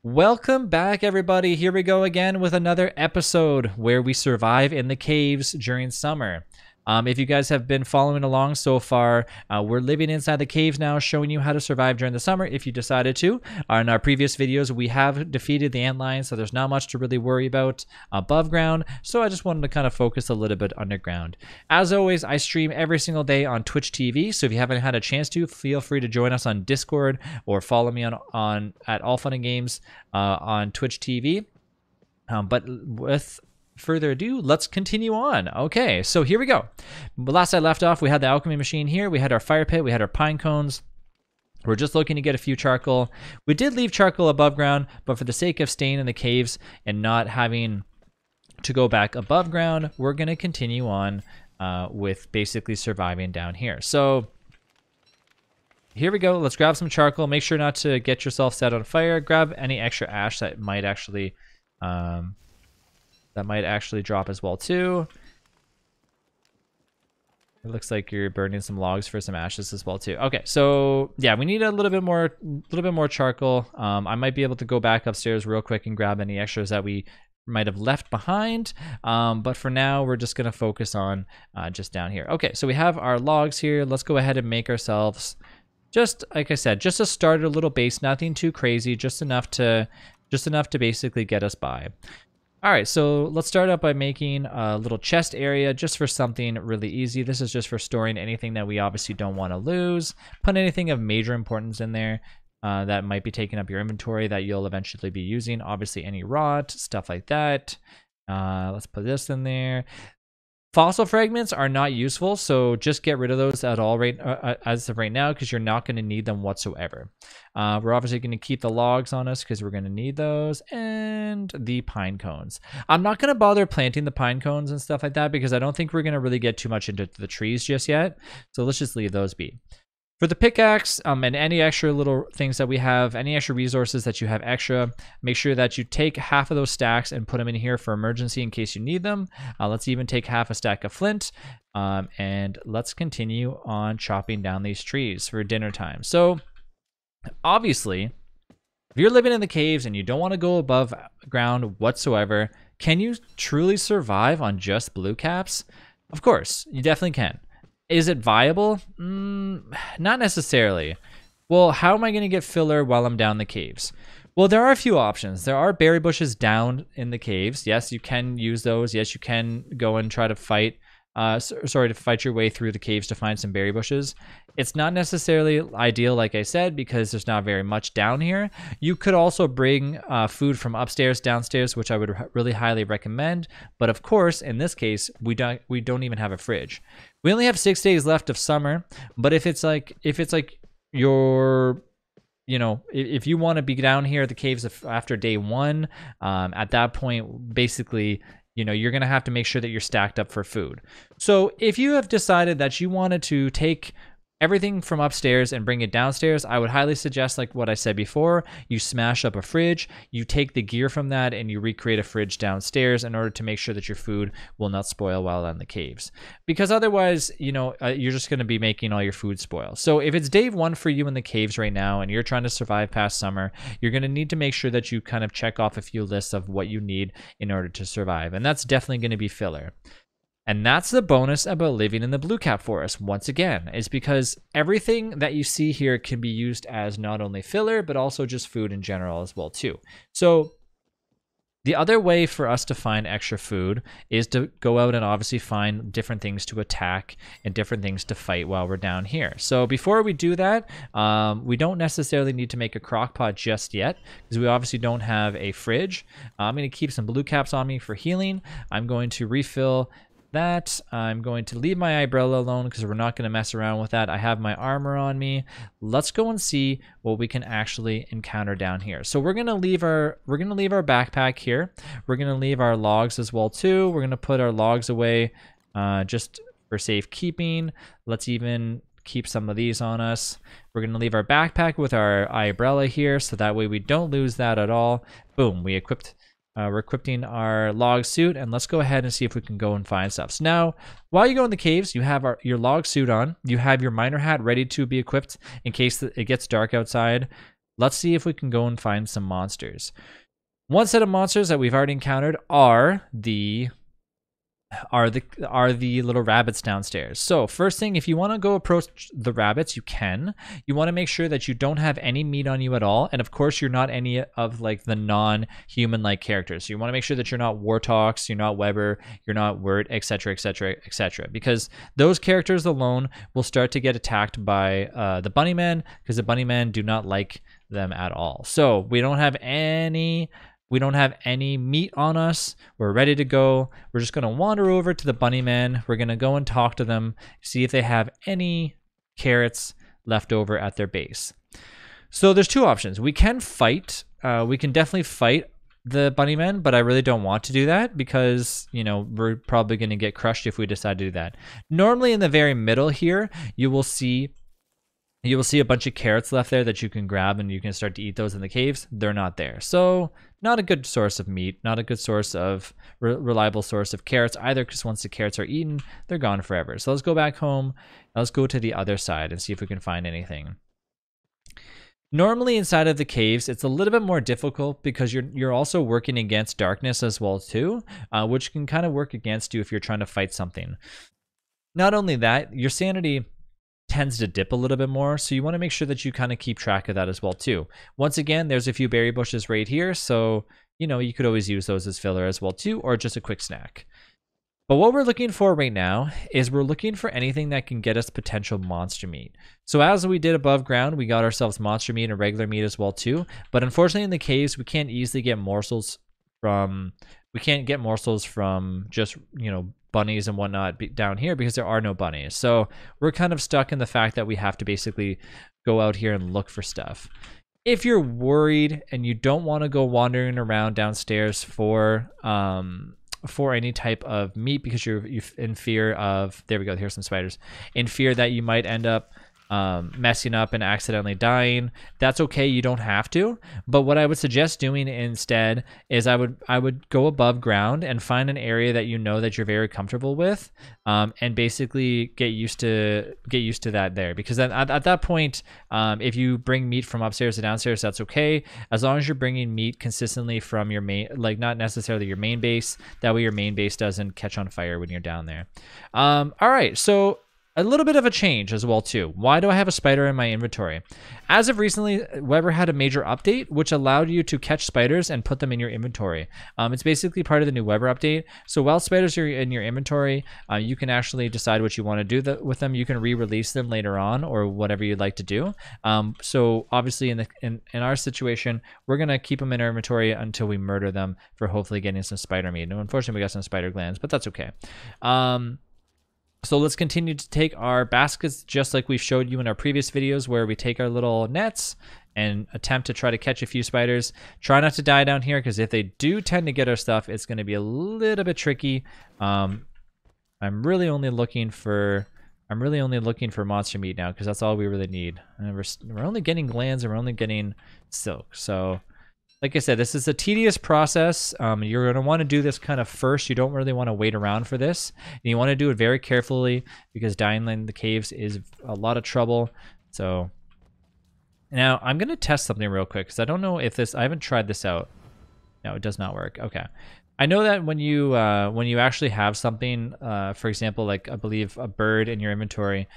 Welcome back, everybody. Here we go again with another episode where we survive in the caves during summer. If you guys have been following along so far, we're living inside the caves now, showing you how to survive during the summer if you decided to. In our previous videos, we have defeated the antlion, so there's not much to really worry about above ground. So I just wanted to kind of focus a little bit underground. As always, I stream every single day on Twitch TV, so if you haven't had a chance to, feel free to join us on Discord or follow me on at All Fun and Games on Twitch TV. But with further ado, let's continue on. Okay, so here we go. Last I left off, we had the alchemy machine here. We had our fire pit. We had our pine cones. We're just looking to get a few charcoal. We did leave charcoal above ground, but for the sake of staying in the caves and not having to go back above ground, we're going to continue on with basically surviving down here. So here we go. Let's grab some charcoal. Make sure not to get yourself set on fire. Grab any extra ash that might actually drop as well too. It looks like you're burning some logs for some ashes as well too. Okay, so yeah, we need a little bit more charcoal. I might be able to go back upstairs real quick and grab any extras that we might have left behind, but for now we're just gonna focus on just down here. Okay, so we have our logs here. Let's go ahead and make ourselves, just like I said, just a starter little base, nothing too crazy, just enough to basically get us by. All right, so let's start out by making a little chest area just for something really easy. This is just for storing anything that we obviously don't want to lose. Put anything of major importance in there that might be taking up your inventory that you'll eventually be using. Obviously any rot, stuff like that. Let's put this in there. Fossil fragments are not useful, so just get rid of those at all as of right now, because you're not going to need them whatsoever. We're obviously going to keep the logs on us because we're going to need those, and the pine cones. I'm not going to bother planting the pine cones and stuff like that because I don't think we're going to really get too much into the trees just yet, so let's just leave those be. For the pickaxe and any extra little things that we have, any extra resources that you have extra, make sure that you take half of those stacks and put them in here for emergency in case you need them. Let's even take half a stack of flint, and let's continue on chopping down these trees for dinner time. So obviously, if you're living in the caves and you don't want to go above ground whatsoever, can you truly survive on just blue caps? Of course, you definitely can. Is it viable? Not necessarily. Well, how am I going to get filler while I'm down the caves? Well, there are a few options. There are berry bushes down in the caves. Yes, you can use those. Yes, you can go and try to fight your way through the caves to find some berry bushes. It's not necessarily ideal, like I said, because there's not very much down here. You could also bring food from upstairs, downstairs, which I would really highly recommend. But of course, in this case, we don't even have a fridge. We only have 6 days left of summer. But if it's like your, you know, if you want to be down here at the caves after day one, at that point, basically, you know, you're going to have to make sure that you're stacked up for food. So if you have decided that you wanted to take everything from upstairs and bring it downstairs, I would highly suggest, like what I said before, you smash up a fridge, you take the gear from that and you recreate a fridge downstairs in order to make sure that your food will not spoil while in the caves. Because otherwise, you know, you're just going to be making all your food spoil. So if it's day one for you in the caves right now and you're trying to survive past summer, you're going to need to make sure that you kind of check off a few lists of what you need in order to survive. And that's definitely going to be filler. And that's the bonus about living in the blue cap forest, once again, is because everything that you see here can be used as not only filler, but also just food in general as well too. So the other way for us to find extra food is to go out and obviously find different things to attack and different things to fight while we're down here. So before we do that, we don't necessarily need to make a crock pot just yet because we obviously don't have a fridge. I'm going to keep some blue caps on me for healing. I'm going to refill that. I'm going to leave my umbrella alone because we're not going to mess around with that. I have my armor on me. Let's go and see what we can actually encounter down here. So we're going to leave our backpack here. We're going to leave our logs as well too. We're going to put our logs away just for safekeeping. Let's even keep some of these on us. We're going to leave our backpack with our umbrella here so that way we don't lose that at all. Boom, we're equipping our log suit, and let's go ahead and see if we can go and find stuff. So now, while you go in the caves, you have your log suit on. You have your miner hat ready to be equipped in case it gets dark outside. let's see if we can go and find some monsters. One set of monsters that we've already encountered are the little rabbits downstairs. So first thing, if you want to go approach the rabbits, you can. You want to make sure that you don't have any meat on you at all, and of course you're not any of like the non-human like characters. So you want to make sure that you're not Wartox, you're not Weber, you're not Wirt, etc, etc, etc, because those characters alone will start to get attacked by the bunnymen, because the bunnymen do not like them at all. So we don't have any meat on us. We're ready to go. We're just going to wander over to the bunnymen. We're going to go and talk to them, see if they have any carrots left over at their base. So there's two options. We can fight. We can definitely fight the bunnymen, but I really don't want to do that because, you know, we're probably going to get crushed if we decide to do that. Normally in the very middle here, you will see a bunch of carrots left there that you can grab and you can start to eat those in the caves. They're not there. So not a good source of meat, not a good source of reliable source of carrots either, because once the carrots are eaten, they're gone forever. So let's go back home. Let's go to the other side and see if we can find anything. Normally inside of the caves, it's a little bit more difficult because you're also working against darkness as well too, which can kind of work against you if you're trying to fight something. Not only that, your sanity tends to dip a little bit more, so you want to make sure that you kind of keep track of that as well too. Once again, there's a few berry bushes right here, so you know you could always use those as filler as well too, or just a quick snack. But what we're looking for right now is we're looking for anything that can get us potential monster meat. So as we did above ground, we got ourselves monster meat and regular meat as well too, but unfortunately in the caves we can't easily get morsels from just, you know, bunnies and whatnot down here because there are no bunnies. So we're kind of stuck in the fact that we have to basically go out here and look for stuff. If you're worried and you don't want to go wandering around downstairs for any type of meat because you're in fear of, there we go, here's some spiders, in fear that you might end up messing up and accidentally dying, that's okay. You don't have to. But what I would suggest doing instead is I would go above ground and find an area that you know that you're very comfortable with, and basically get used to that there. Because then at that point, if you bring meat from upstairs to downstairs, that's okay, as long as you're bringing meat consistently from your main, like not necessarily your main base. That way your main base doesn't catch on fire when you're down there. All right, so a little bit of a change as well too. Why do I have a spider in my inventory? As of recently, Weber had a major update which allowed you to catch spiders and put them in your inventory. It's basically part of the new Weber update. So while spiders are in your inventory, you can actually decide what you want to do with them. You can re-release them later on or whatever you'd like to do. So obviously in our situation, we're gonna keep them in our inventory until we murder them for hopefully getting some spider meat. No, unfortunately we got some spider glands, but that's okay. So let's continue to take our baskets just like we've showed you in our previous videos, where we take our little nets and attempt to try to catch a few spiders. Try not to die down here, because if they do tend to get our stuff, it's going to be a little bit tricky. I'm really only looking for monster meat now, because that's all we really need. And we're only getting glands and we're only getting silk. So like I said, this is a tedious process. You're going to want to do this kind of first. You don't really want to wait around for this. And you want to do it very carefully, because dying in the caves is a lot of trouble. So now I'm going to test something real quick, because I don't know if this, I haven't tried this out. No, it does not work. Okay. I know that when you actually have something, for example, like I believe a bird in your inventory,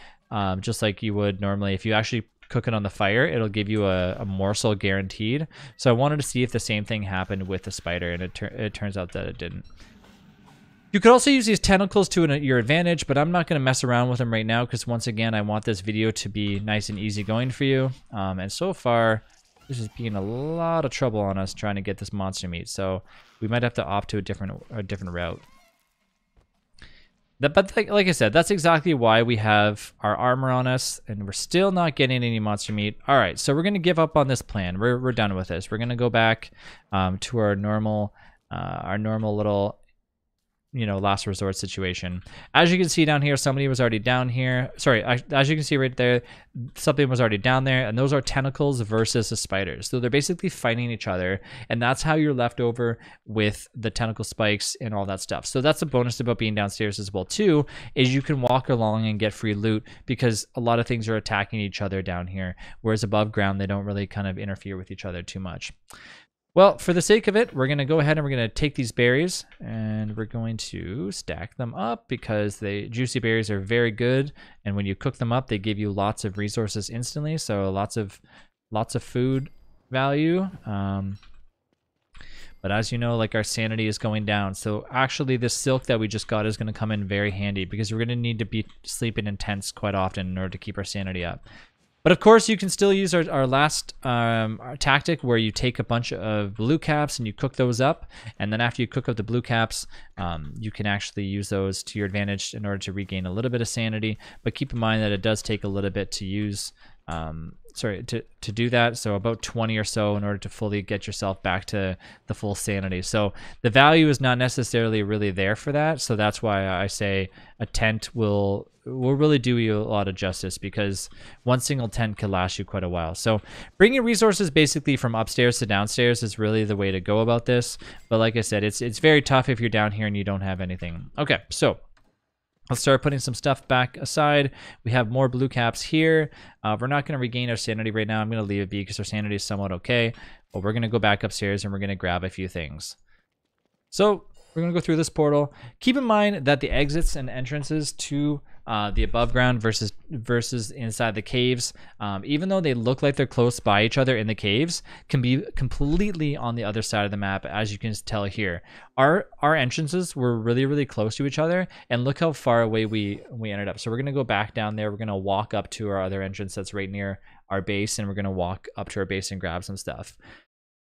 just like you would normally, if you actually cook it on the fire, it'll give you a morsel guaranteed. So I wanted to see if the same thing happened with the spider, and it turns out that it didn't. You could also use these tentacles to your advantage, but I'm not going to mess around with them right now, because once again, I want this video to be nice and easy going for you. And so far, this is being a lot of trouble on us trying to get this monster meat. So we might have to opt to a different route. But like I said, that's exactly why we have our armor on us, and we're still not getting any monster meat. All right, so we're going to give up on this plan. We're done with this. We're going to go back to our normal little last resort situation. As you can see down here, somebody was already down here. Sorry, as you can see right there, something was already down there, and those are tentacles versus the spiders. So they're basically fighting each other, and that's how you're left over with the tentacle spikes and all that stuff. So that's a bonus about being downstairs as well too, is you can walk along and get free loot because a lot of things are attacking each other down here, whereas above ground they don't really kind of interfere with each other too much. Well, for the sake of it, we're going to go ahead and we're going to take these berries and we're going to stack them up because the juicy berries are very good. And when you cook them up, they give you lots of resources instantly. So lots of food value. But as you know, like our sanity is going down. So actually this silk that we just got is going to come in very handy because we're going to need to be sleeping in tents quite often in order to keep our sanity up. But of course, you can still use our last our tactic where you take a bunch of blue caps and you cook those up. And then after you cook up the blue caps, you can actually use those to your advantage in order to regain a little bit of sanity. But keep in mind that it does take a little bit to use, to do that. So about 20 or so in order to fully get yourself back to the full sanity. So the value is not necessarily really there for that. So that's why I say a tent will really do you a lot of justice because one single tent could last you quite a while. So bringing resources basically from upstairs to downstairs is really the way to go about this. But like I said, it's very tough if you're down here and you don't have anything. Okay, so let's start putting some stuff back aside. We have more blue caps here. We're not going to regain our sanity right now. I'm going to leave it be because our sanity is somewhat okay. But we're going to go back upstairs and we're going to grab a few things. So we're going to go through this portal. Keep in mind that the exits and entrances to the above ground versus inside the caves, even though they look like they're close by each other in the caves, can be completely on the other side of the map, as you can tell here. Our entrances were really close to each other, and look how far away we ended up. So we're going to go back down there. We're going to walk up to our other entrance that's right near our base, and we're going to walk up to our base and grab some stuff.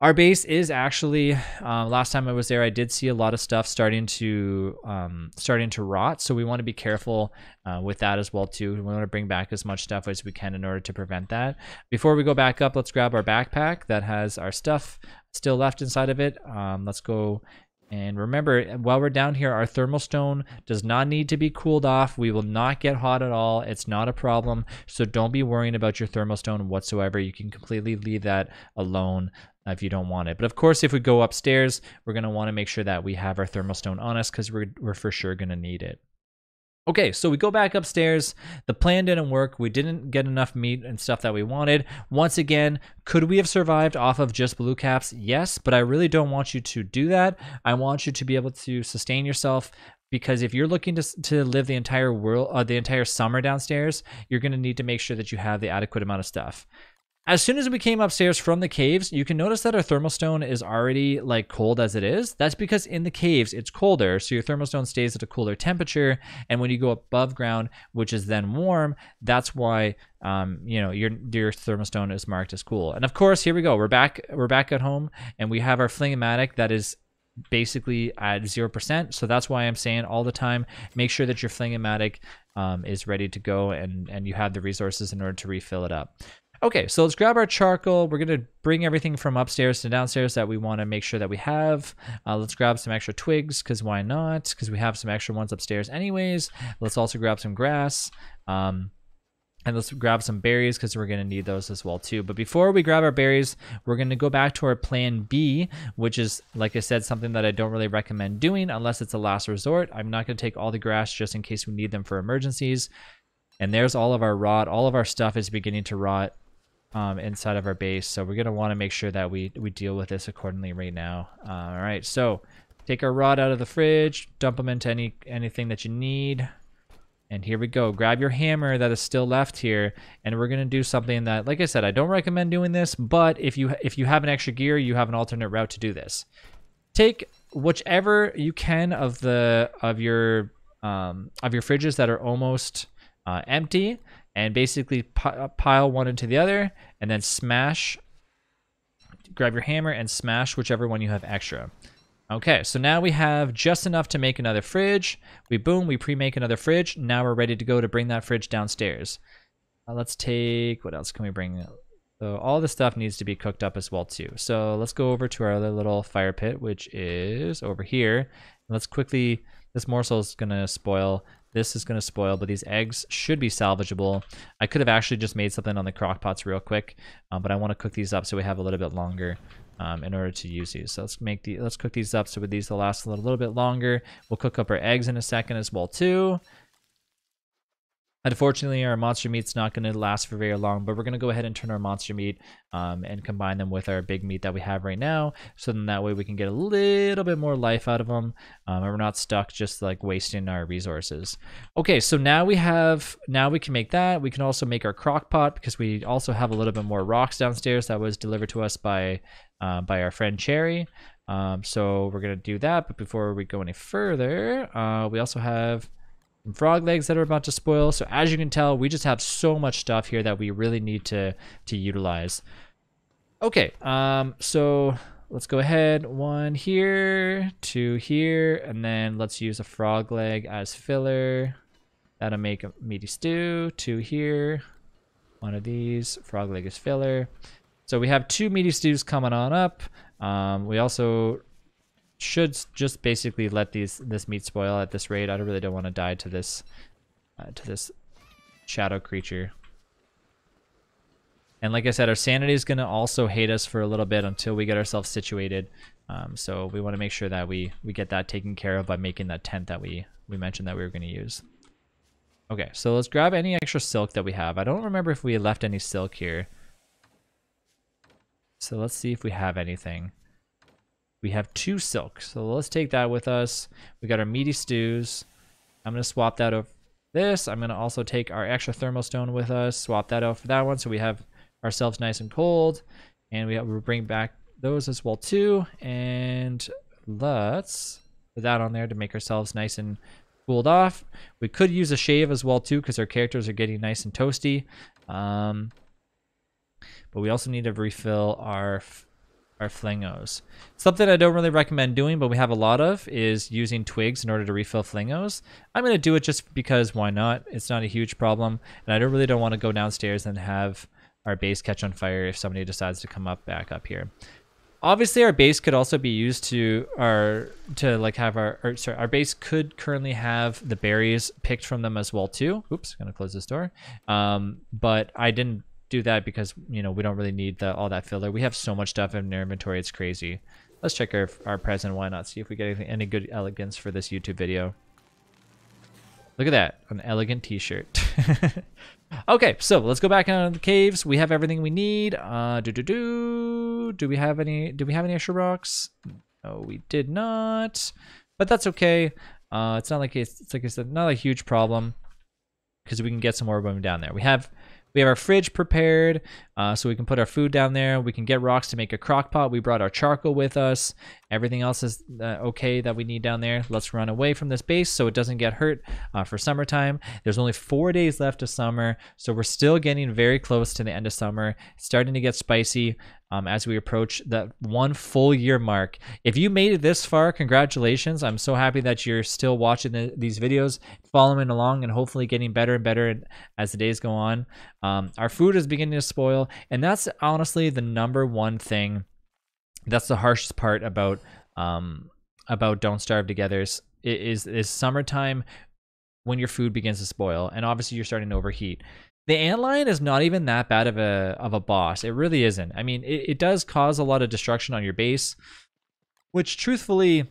Our base is actually, last time I was there, I did see a lot of stuff starting to rot. So we want to be careful with that as well too. We want to bring back as much stuff as we can in order to prevent that. Before we go back up, let's grab our backpack that has our stuff still left inside of it. Let's go. And remember, while we're down here, our thermal stone does not need to be cooled off. We will not get hot at all. It's not a problem. So don't be worrying about your thermal stone whatsoever. You can completely leave that alone if you don't want it. But of course, if we go upstairs, we're going to want to make sure that we have our thermal stone on us because we're for sure going to need it. Okay, so we go back upstairs. The plan didn't work. We didn't get enough meat and stuff that we wanted. Once again, could we have survived off of just blue caps? Yes, but I really don't want you to do that. I want you to be able to sustain yourself because if you're looking to live the entire world, the entire summer downstairs, you're going to need to make sure that you have the adequate amount of stuff. As soon as we came upstairs from the caves, you can notice that our thermal stone is already like cold as it is. That's because in the caves, it's colder. So your thermal stone stays at a cooler temperature. And when you go above ground, which is then warm, that's why, your thermal stone is marked as cool. And of course, here we go. We're back at home and we have our Fling-O-Matic that is basically at 0%. So that's why I'm saying all the time, make sure that your Fling-O-Matic is ready to go and you have the resources in order to refill it up. Okay, so let's grab our charcoal. We're going to bring everything from upstairs to downstairs that we want to make sure that we have. Let's grab some extra twigs, because why not? Because we have some extra ones upstairs anyways. Let's also grab some grass. And let's grab some berries, because we're going to need those as well too. But before we grab our berries, we're going to go back to our plan B, which is, like I said, something that I don't really recommend doing unless it's a last resort. I'm not going to take all the grass just in case we need them for emergencies. And there's all of our rot. All of our stuff is beginning to rot inside of our base, so we're going to want to make sure that we deal with this accordingly right now. All right, so take our rod out of the fridge, dump them into anything that you need, and here we go. Grab your hammer that is still left here, and we're going to do something that, like I said, I don't recommend doing this, but if you have an extra gear, you have an alternate route to do this. Take whichever you can of your fridges that are almost empty, and basically pile one into the other, and then grab your hammer and smash whichever one you have extra. Okay, so now we have just enough to make another fridge. We pre-make another fridge. Now we're ready to go to bring that fridge downstairs. Let's take, what else can we bring? So all the stuff needs to be cooked up as well too. So let's go over to our other little fire pit, which is over here. Let's quickly This morsel is going to spoil. This is going to spoil, but these eggs should be salvageable. I could have actually just made something on the crock pots real quick, but I want to cook these up so we have a little bit longer in order to use these. So let's cook these up so these will last a little bit longer. We'll cook up our eggs in a second as well too. Unfortunately, our monster meat's not going to last for very long, but we're going to go ahead and turn our monster meat and combine them with our big meat that we have right now. So then that way we can get a little bit more life out of them, and we're not stuck just like wasting our resources. Okay, so now we can make that. We can also make our crock pot because we also have a little bit more rocks downstairs that was delivered to us by our friend Cherry. So we're going to do that, but before we go any further, we also have frog legs that are about to spoil. So as you can tell, we just have so much stuff here that we really need to utilize. Okay, so let's go ahead, 1 here, 2 here, and then let's use a frog leg as filler. That'll make a meaty stew. 2 here, 1 of these, frog leg is filler. So we have 2 meaty stews coming on up. We also should just basically let this meat spoil at this rate. I really don't want to die to this shadow creature. And like I said, our sanity is going to also hate us for a little bit until we get ourselves situated. So we want to make sure that we get that taken care of by making that tent that we mentioned that we were going to use. Okay, so let's grab any extra silk that we have. I don't remember if we left any silk here. So let's see if we have anything. We have 2 silk, so let's take that with us. We got our meaty stews. I'm going to swap that over this. I'm going to also take our extra thermal stone with us, swap that out for that one, so we have ourselves nice and cold. And we'll bring back those as well too. And let's put that on there to make ourselves nice and cooled off. We could use a shave as well too because our characters are getting nice and toasty. But we also need to refill our flingos. Something I don't really recommend doing, but we have a lot of, is using twigs in order to refill flingos. I'm going to do it just because why not? It's not a huge problem, and I really don't want to go downstairs and have our base catch on fire if somebody decides to come back up here. Obviously, our base could also be used our base could currently have the berries picked from them as well too. Oops, gonna close this door. But I didn't do that because, you know, we don't really need all that filler. We have so much stuff in our inventory, it's crazy. Let's check our present. Why not? See if we get any good elegance for this YouTube video. Look at that, an elegant t-shirt. Okay, so let's go back into the caves. We have everything we need. Do we have any extra rocks? No, we did not, but that's okay. It's not like it's like I said, not a huge problem because we can get some more room down there. We have our fridge prepared, so we can put our food down there. We can get rocks to make a crock pot. We brought our charcoal with us. Everything else is okay that we need down there. Let's run away from this base so it doesn't get hurt for summertime. There's only 4 days left of summer, so we're still getting very close to the end of summer. It's starting to get spicy as we approach that 1 full year mark. If you made it this far, congratulations. I'm so happy that you're still watching these videos, following along, and hopefully getting better and better as the days go on. Our food is beginning to spoil, and that's honestly the #1 thing. That's the harshest part about Don't Starve Together is summertime when your food begins to spoil, and obviously you're starting to overheat. The antlion is not even that bad of a boss. It really isn't. I mean, it does cause a lot of destruction on your base, which truthfully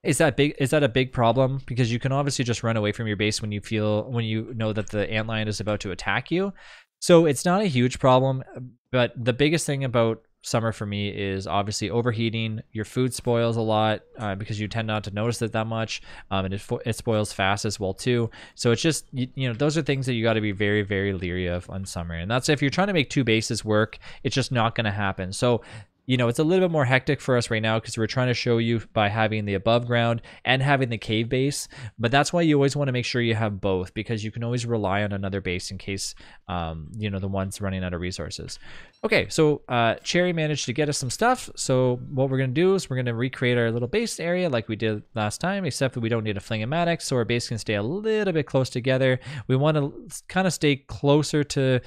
is that a big problem, because you can obviously just run away from your base when you know that the antlion is about to attack you. So it's not a huge problem, but the biggest thing about summer for me is obviously overheating. Your food spoils a lot because you tend not to notice it that much, and it spoils fast as well too. So it's just, you know, those are things that you got to be very, very leery of on summer, and that's if you're trying to make 2 bases work. It's just not going to happen. So, you know, it's a little bit more hectic for us right now because we're trying to show you by having the above ground and having the cave base. But that's why you always want to make sure you have both, because you can always rely on another base in case, you know, the one's running out of resources. Okay, so Cherry managed to get us some stuff. So what we're going to do is we're going to recreate our little base area like we did last time, except that we don't need a Fling-O-Matic, so our base can stay a little bit close together. We want to kind of stay closer to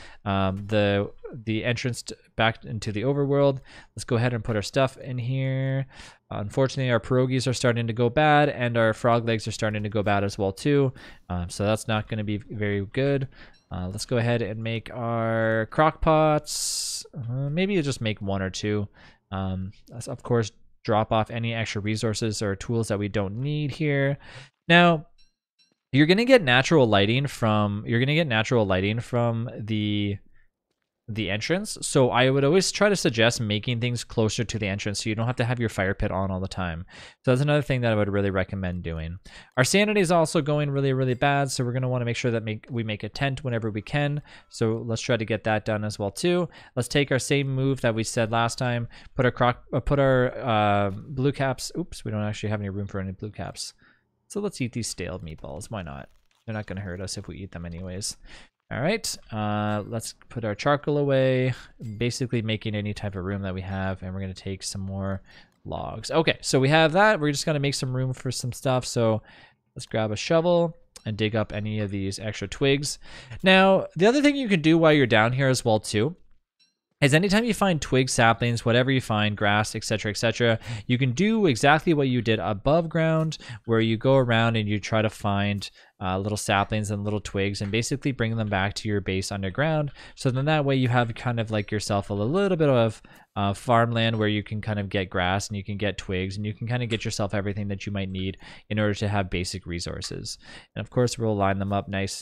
the entrance back into the overworld. Let's go ahead and put our stuff in here. Unfortunately, our pierogies are starting to go bad, and our frog legs are starting to go bad as well too. So that's not going to be very good. Let's go ahead and make our crock pots. Maybe just make 1 or 2. Let's of course drop off any extra resources or tools that we don't need here. Now, you're gonna get natural lighting from the entrance. So I would always try to suggest making things closer to the entrance so you don't have to have your fire pit on all the time. So that's another thing that I would really recommend doing. Our sanity is also going really, really bad, so we're going to want to make sure that we make a tent whenever we can. So let's try to get that done as well too. Let's take our same move that we said last time, put our blue caps. Oops, we don't actually have any room for any blue caps. So let's eat these stale meatballs. Why not? They're not going to hurt us if we eat them anyways. All right, let's put our charcoal away, basically making any type of room that we have, and we're going to take some more logs. Okay, so we have that. We're just going to make some room for some stuff. So let's grab a shovel and dig up any of these extra twigs. Now, the other thing you can do while you're down here as well too is anytime you find twigs, saplings, whatever you find, grass, etc., you can do exactly what you did above ground, where you go around and you try to find little saplings and little twigs and basically bring them back to your base underground. So then that way you have kind of like yourself a little bit of farmland where you can kind of get grass and you can get twigs and you can kind of get yourself everything that you might need in order to have basic resources. And of course, we'll line them up nice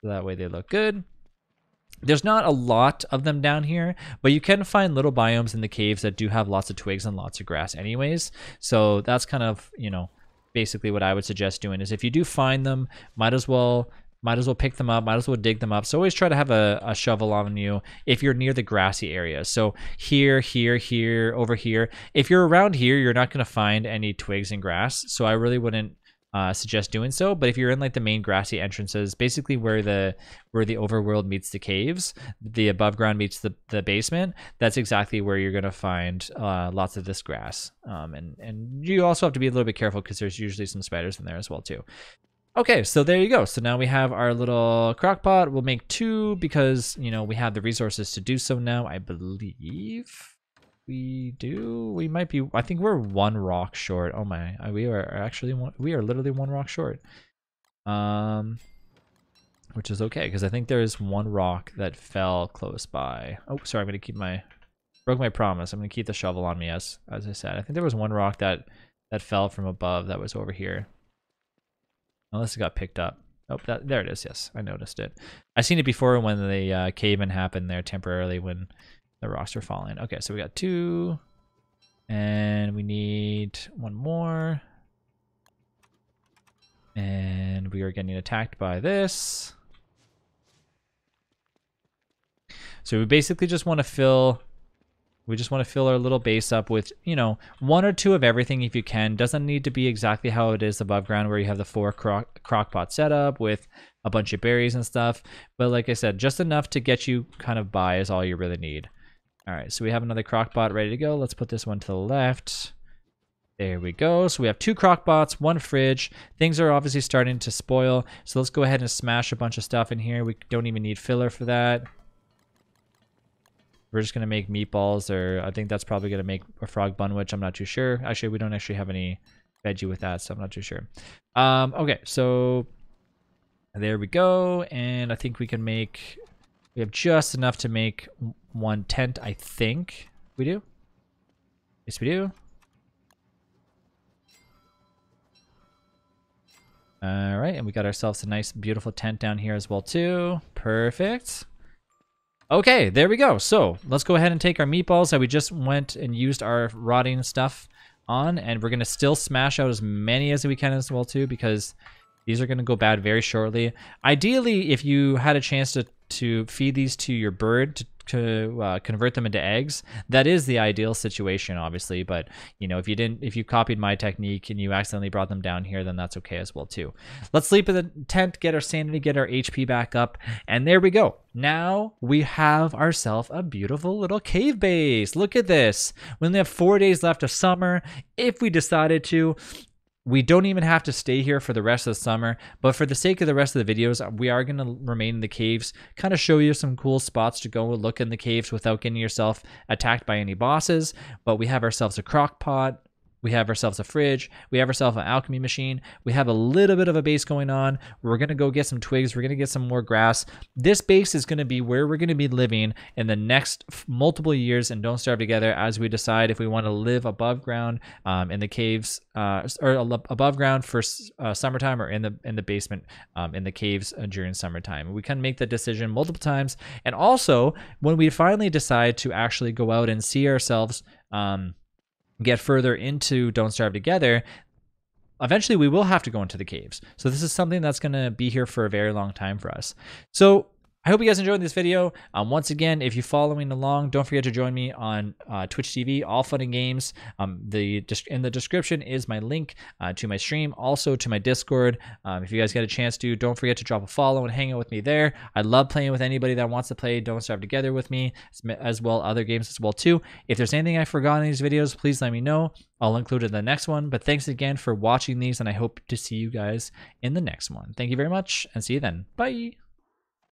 so that way they look good. There's not a lot of them down here, but you can find little biomes in the caves that do have lots of twigs and lots of grass anyways. So that's kind of, you know, basically what I would suggest doing is if you do find them, might as well pick them up, might as well dig them up. So always try to have a shovel on you if you're near the grassy areas. So here, over here. If you're around here, you're not going to find any twigs and grass. So I really wouldn't suggest doing so. But if you're in like the main grassy entrances, basically where the overworld meets the caves, the above ground meets the basement, that's exactly where you're gonna find lots of this grass. And you also have to be a little bit careful because there's usually some spiders in there as well too. Okay, so there you go. So now we have our little crock pot. We'll make 2 because, you know, we have the resources to do so now, I believe. We do. We might be. I think we're 1 rock short. Oh my! We are literally 1 rock short. Which is okay because I think there is 1 rock that fell close by. Oh, sorry. I'm gonna broke my promise. I'm gonna keep the shovel on me as I said. I think there was 1 rock that fell from above that was over here. Unless it got picked up. Oh, there it is. Yes, I noticed it. I've seen it before when the cave-in happened there temporarily when the rocks are falling. Okay, so we got 2 and we need 1 more, and we are getting attacked by this. So we basically just want to fill our little base up with, you know, 1 or 2 of everything if you can. Doesn't need to be exactly how it is above ground where you have the 4 crock pot setup with a bunch of berries and stuff, but like I said, just enough to get you kind of by is all you really need. All right, so we have another crockpot ready to go. Let's put this one to the left. There we go. So we have 2 crockpots, 1 fridge. Things are obviously starting to spoil. So let's go ahead and smash a bunch of stuff in here. We don't even need filler for that. We're just going to make meatballs, or I think that's probably going to make a frog bunwich. I'm not too sure. Actually, we don't actually have any veggie with that, so I'm not too sure. Okay, so there we go. And I think we have just enough to make 1 tent, I think. We do? Yes, we do. All right, and we got ourselves a nice, beautiful tent down here as well, too. Perfect. Okay, there we go. So let's go ahead and take our meatballs that we just went and used our rotting stuff on, and we're going to still smash out as many as we can as well, too, because these are going to go bad very shortly. Ideally, if you had a chance to feed these to your bird to convert them into eggs, that is the ideal situation, obviously. But you know, if you copied my technique and you accidentally brought them down here, then that's okay as well too. Let's sleep in the tent, get our sanity, get our HP back up, and there we go. Now we have ourselves a beautiful little cave base. Look at this. We only have 4 days left of summer. If we decided to, We don't even have to stay here for the rest of the summer, but for the sake of the rest of the videos, we are going to remain in the caves, kind of show you some cool spots to go look in the caves without getting yourself attacked by any bosses. But we have ourselves a crock pot. We have ourselves a fridge. We have ourselves an alchemy machine. We have a little bit of a base going on. We're going to go get some twigs. We're going to get some more grass. This base is going to be where we're going to be living in the next multiple years and Don't Starve Together, as we decide if we want to live above ground in the caves or above ground for summertime, or in the basement in the caves during summertime. We can make the decision multiple times. And also, when we finally decide to actually go out and see ourselves get further into Don't Starve Together, eventually we will have to go into the caves. So this is something that's going to be here for a very long time for us. So I hope you guys enjoyed this video. Once again, if you're following along, don't forget to join me on Twitch TV, All Fun and Games. In the description is my link to my stream, also to my Discord. If you guys get a chance to, don't forget to drop a follow and hang out with me there. I love playing with anybody that wants to play Don't Starve Together with me, as well other games as well too. If there's anything I forgot in these videos, please let me know. I'll include it in the next one. But thanks again for watching these, and I hope to see you guys in the next one. Thank you very much, and see you then. Bye.